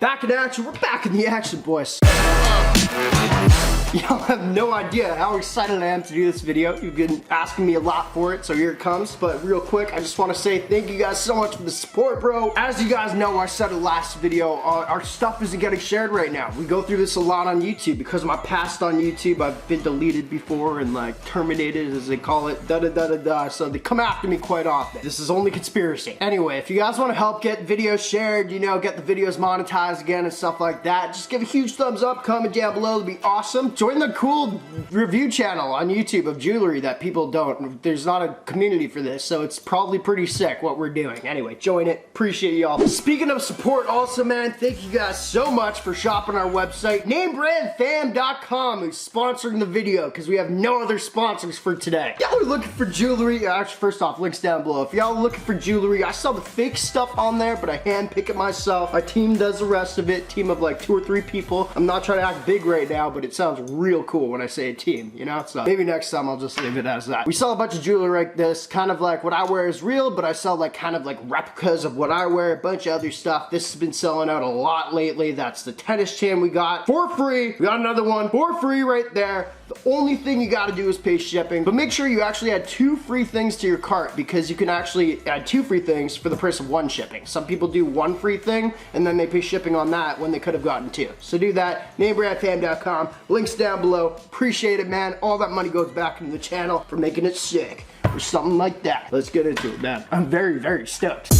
Back in action. We're back in the action, boys. Y'all have no idea how excited I am to do this video. You've been asking me a lot for it, so here it comes. But real quick, I just want to say thank you guys so much for the support, bro. As you guys know, I said in the last video, our stuff isn't getting shared right now. We go through this a lot on YouTube because of my past on YouTube. I've been deleted before and like terminated, as they call it, so they come after me quite often. This is only conspiracy. Anyway, if you guys want to help get videos shared, you know, get the videos monetized again and stuff like that, just give a huge thumbs up, comment down below, it'd be awesome. Join the cool review channel on YouTube of jewelry that people don't. There's not a community for this, so it's probably pretty sick what we're doing. Anyway, join it. Appreciate y'all. Speaking of support also, man, thank you guys so much for shopping our website, NameBranFam.com, who's sponsoring the video because we have no other sponsors for today. Y'all are looking for jewelry. Actually, first off, links down below. If y'all are looking for jewelry, I sell the fake stuff on there, but I hand pick it myself. My team does the rest of it. Team of like 2 or 3 people. I'm not trying to act big right now, but it sounds real cool when I say a team, you know? So maybe next time I'll just leave it as that. We sell a bunch of jewelry like this, kind of like what I wear is real, but I sell like kind of like replicas of what I wear, a bunch of other stuff. This has been selling out a lot lately. That's the tennis chain we got for free. We got another one for free right there. The only thing you gotta do is pay shipping, but make sure you actually add 2 free things to your cart because you can actually add 2 free things for the price of 1 shipping. Some people do 1 free thing and then they pay shipping on that when they could have gotten 2. So do that, NameBranFam.com, links down below. Appreciate it, man. All that money goes back into the channel for making it sick or something like that. Let's get into it, man. I'm very, very stoked.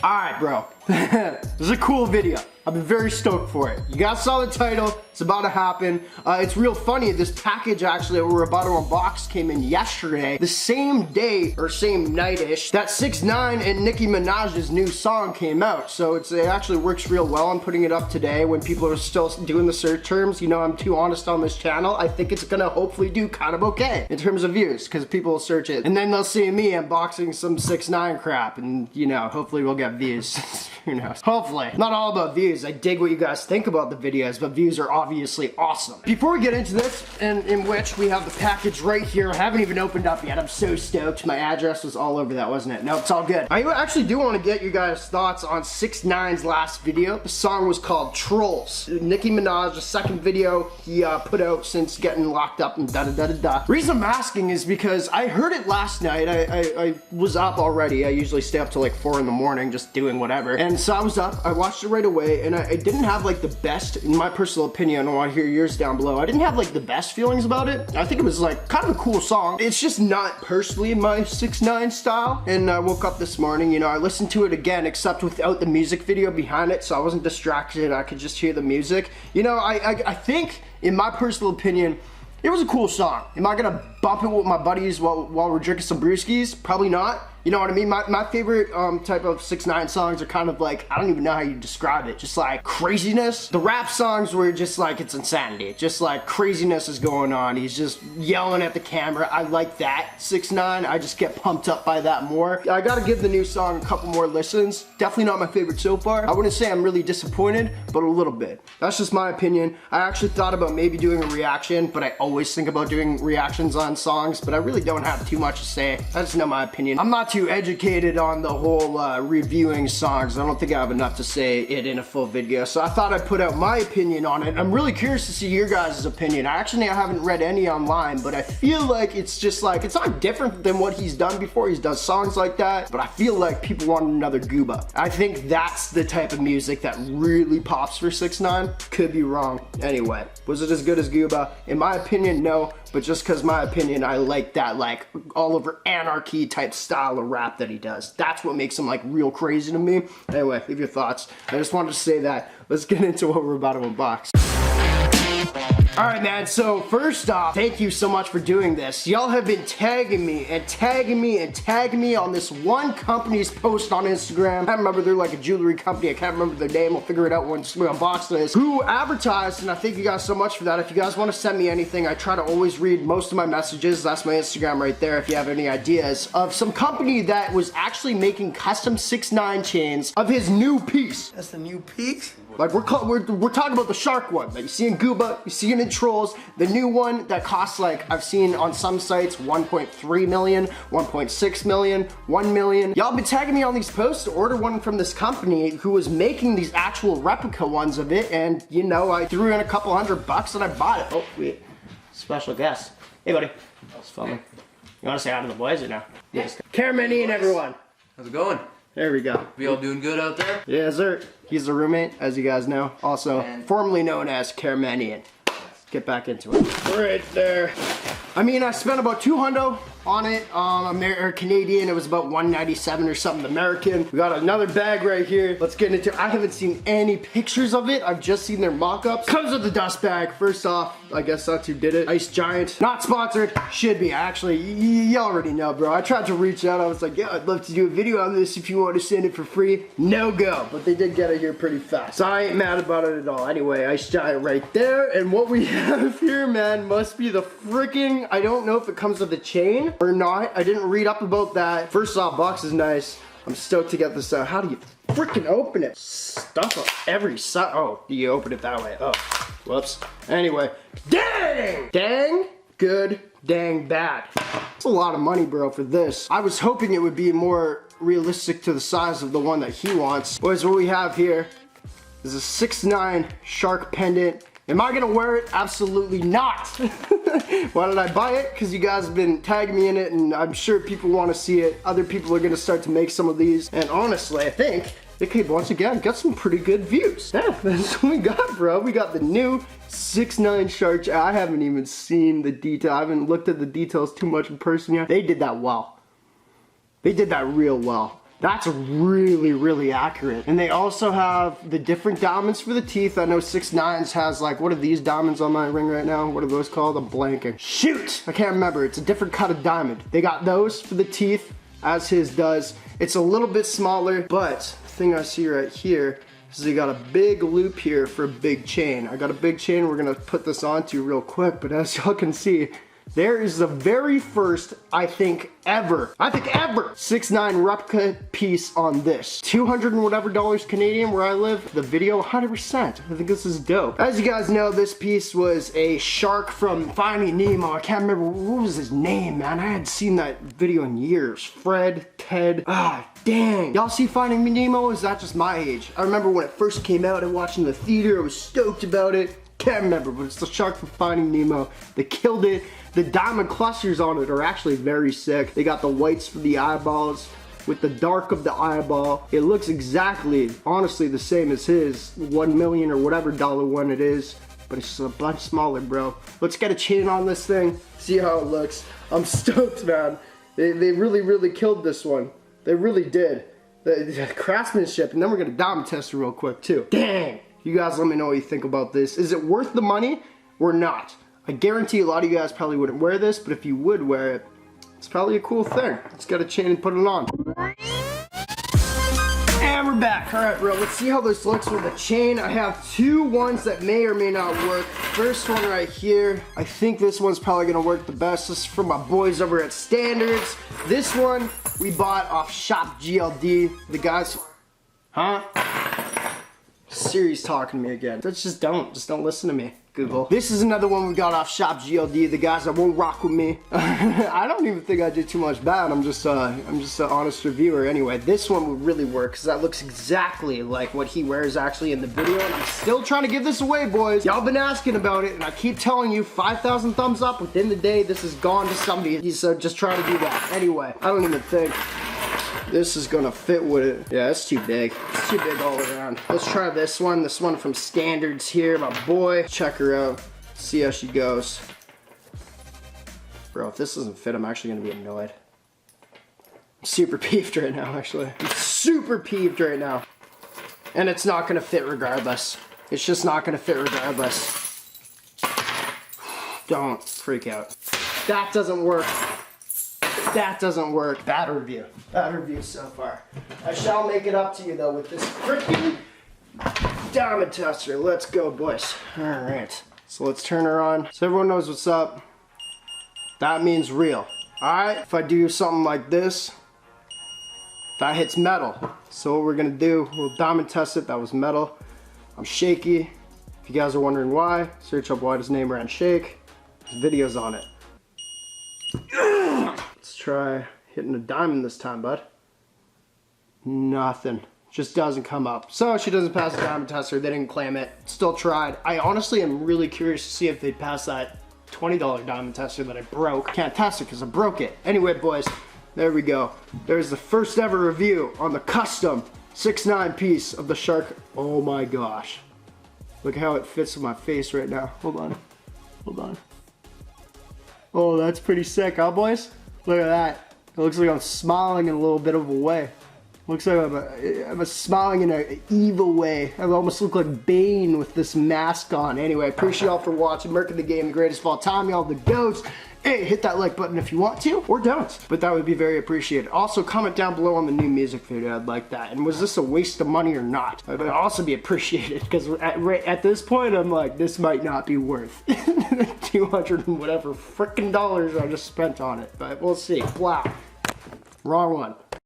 All right, bro. This is a cool video. I've been very stoked for it. You guys saw the title. It's about to happen. It's real funny. This package actually that we're about to unbox came in yesterday, the same day or same night-ish that 6ix9ine and Nicki Minaj's new song came out. So it actually works real well. I'm putting it up today when people are still doing the search terms. You know, I'm too honest on this channel. I think it's gonna hopefully do kind of okay in terms of views because people will search it. And then they'll see me unboxing some 6ix9ine crap and, you know, hopefully we'll get views. Who knows? Hopefully. Not all about views. I dig what you guys think about the videos, but views are obviously awesome. Before we get into this, in which we have the package right here. I haven't even opened up yet. I'm so stoked. My address was all over that, wasn't it? No, it's all good. I actually do want to get you guys' thoughts on 6ix9ine's last video. The song was called TROLLZ. Nicki Minaj, the second video he put out since getting locked up and da-da-da-da-da. Reason I'm asking is because I heard it last night. I was up already. I usually stay up till like 4 in the morning just doing whatever. And so I was up, I watched it right away, and I didn't have like the best, in my personal opinion, I want to hear yours down below, I didn't have like the best feelings about it. I think it was like kind of a cool song. It's just not personally my 6ix9ine style. And I woke up this morning, you know, I listened to it again, except without the music video behind it, so I wasn't distracted, I could just hear the music. You know, I think, in my personal opinion, it was a cool song. Am I gonna bump it with my buddies while we're drinking some brewskis? Probably not. You know what I mean? My favorite type of 6ix9ine songs are kind of like, I don't even know how you describe it, just like craziness. The rap songs were just like, it's insanity. Just like craziness is going on. He's just yelling at the camera. I like that 6ix9ine. I just get pumped up by that more. I gotta give the new song a couple more listens. Definitely not my favorite so far. I wouldn't say I'm really disappointed, but a little bit. That's just my opinion. I actually thought about maybe doing a reaction, but I always think about doing reactions on songs, but I really don't have too much to say. I just know my opinion. I'm not too educated on the whole reviewing songs. I don't think I have enough to say it in a full video, so I thought I'd put out my opinion on it. I'm really curious to see your guys' opinion. I haven't read any online, but I feel like it's just like, it's not different than what he's done before. He's done songs like that, but I feel like people want another GOOBA. I think that's the type of music that really pops for 6ix9ine. Could be wrong. Anyway, was it as good as GOOBA? In my opinion, no, but just because my opinion, I like that like all over anarchy type style of rap that he does. That's what makes him like real crazy to me. Anyway, leave your thoughts. I just wanted to say that. Let's get into what we're about to unbox. Alright, man, so first off, thank you so much for doing this. Y'all have been tagging me and tagging me and tagging me on this one company's post on Instagram. I can't remember, they're like a jewelry company. I can't remember their name. We'll figure it out once we unbox this. Who advertised, and I thank you guys so much for that. If you guys want to send me anything, I try to always read most of my messages. That's my Instagram right there if you have any ideas of some company that was actually making custom 6ix9ine chains of his new piece. That's the new piece? Like we're talking about the shark one that you see in GOOBA, you see it in pendant trolls. The new one that costs, like, I've seen on some sites 1.3 million, 1.6 million, 1 million. Y'all been tagging me on these posts to order one from this company who was making these actual replica ones of it, and you know, I threw in a couple $100 and I bought it. Oh, wait, special guest. Hey, buddy. I was filming. You want to say hi to the boys or no? Yes. Caramani, everyone. How's it going? There we go. We all doing good out there? Yeah, sir. He's the roommate, as you guys know. Also, formerly known as Caramanian. Get back into it. Right there. I mean, I spent about $200 on it. Canadian, it was about $197 or something American. We got another bag right here. Let's get into it. I haven't seen any pictures of it. I've just seen their mock-ups. Comes with the dust bag. First off, I guess that's who did it. Ice Giant. Not sponsored. Should be. Actually, you already know, bro. I tried to reach out. I was like, yeah, I'd love to do a video on this if you want to send it for free. No go. But they did get it here pretty fast. So I ain't mad about it at all. Anyway, Ice Giant right there. And what we have here, man, must be the freaking, I don't know if it comes with a chain or not. I didn't read up about that. First off, box is nice. I'm stoked to get this out. How do you freaking open it? Stuff up every side. Oh, you open it that way. Oh, whoops. Anyway, dang! Dang good, dang bad. It's a lot of money, bro, for this. I was hoping it would be more realistic to the size of the one that he wants. Boys, what we have here is a 6ix9ine shark pendant. Am I gonna wear it? Absolutely not. Why did I buy it? Because you guys have been tagging me in it, and I'm sure people want to see it. Other people are gonna start to make some of these, and honestly, I think it could once again get some pretty good views. Yeah, that's what we got, bro. We got the new 6ix9ine shark. I haven't even seen the detail. I haven't looked at the details too much in person yet. They did that well. They did that real well. That's really, really accurate. And they also have the different diamonds for the teeth. I know 6ix9ine's has, like, what are these diamonds on my ring right now? What are those called? I'm blanking. Shoot! I can't remember. It's a different cut of diamond. They got those for the teeth, as his does. It's a little bit smaller, but the thing I see right here is they got a big loop here for a big chain. I got a big chain we're gonna put this onto real quick, but as y'all can see, there is the very first, I think ever 6ix9ine replica piece on this. 200 and whatever dollars Canadian where I live. The video, 100%. I think this is dope. As you guys know, this piece was a shark from Finding Nemo. I can't remember, what was his name, man? I hadn't seen that video in years. Fred, Ted, dang. Y'all see Finding Nemo? Or is that just my age? I remember when it first came out and watching the theater, I was stoked about it. Can't remember, but it's the shark from Finding Nemo. They killed it. The diamond clusters on it are actually very sick. They got the whites for the eyeballs with the dark of the eyeball. It looks exactly, honestly, the same as his 1 million or whatever dollar one it is, but it's just a bunch smaller, bro. Let's get a chain on this thing, see how it looks. I'm stoked, man. They really, really killed this one. They really did. The craftsmanship, and then we're gonna diamond test it real quick too. Dang. You guys let me know what you think about this. Is it worth the money or not? I guarantee a lot of you guys probably wouldn't wear this, but if you would wear it, it's probably a cool thing. Let's get a chain and put it on. And we're back. All right, bro, let's see how this looks with a chain. I have two ones that may or may not work. First one right here, I think this one's probably gonna work the best. This is from my boys over at Standards. This one we bought off Shop GLD. The guys, huh? Siri's talking to me again. Just don't listen to me, Google. This is another one we got off Shop GLD, the guys that won't rock with me. I don't even think I did too much bad. I'm just an honest reviewer. Anyway, this one would really work because that looks exactly like what he wears actually in the video, and I'm still trying to give this away, boys. Y'all been asking about it, and I keep telling you, 5,000 thumbs up within the day. This is gone to somebody. He's just trying to do that. Anyway, I don't even think this is gonna fit with it. Yeah, it's too big. It's too big all around. Let's try this one. This one from Standards here, my boy. Check her out. See how she goes. Bro, if this doesn't fit, I'm actually gonna be annoyed. I'm super peeved right now, actually. I'm super peeved right now. And it's not gonna fit regardless. It's just not gonna fit regardless. Don't freak out. That doesn't work. That doesn't work. Bad review. Bad review so far. I shall make it up to you though with this freaking diamond tester. Let's go, boys. Alright. So let's turn her on. So everyone knows what's up. That means real. Alright? If I do something like this, that hits metal. So what we're gonna do, we'll diamond test it. That was metal. I'm shaky. If you guys are wondering why, search up why does NameBran shake. There's videos on it. Let's try hitting a diamond this time, bud. Nothing. Just doesn't come up. So she doesn't pass the diamond tester. They didn't claim it. Still tried. I honestly am really curious to see if they'd pass that $20 diamond tester that I broke. Can't test it because I broke it. Anyway, boys, there we go. There's the first ever review on the custom 6ix9ine piece of the shark. Oh my gosh. Look how it fits with my face right now. Hold on. Hold on. Oh, that's pretty sick, huh, boys? Look at that. It looks like I'm smiling in a little bit of a way. Looks like I'm smiling in an evil way. I almost look like Bane with this mask on. Anyway, I appreciate y'all for watching. Merc of the Game, the greatest of all time. Y'all the goats. Hey, hit that like button if you want to, or don't. But that would be very appreciated. Also, comment down below on the new music video. I'd like that. And was this a waste of money or not? That would also be appreciated, because at this point, I'm like, this might not be worth 200 and whatever frickin' dollars I just spent on it. But we'll see. Wow. Wrong one.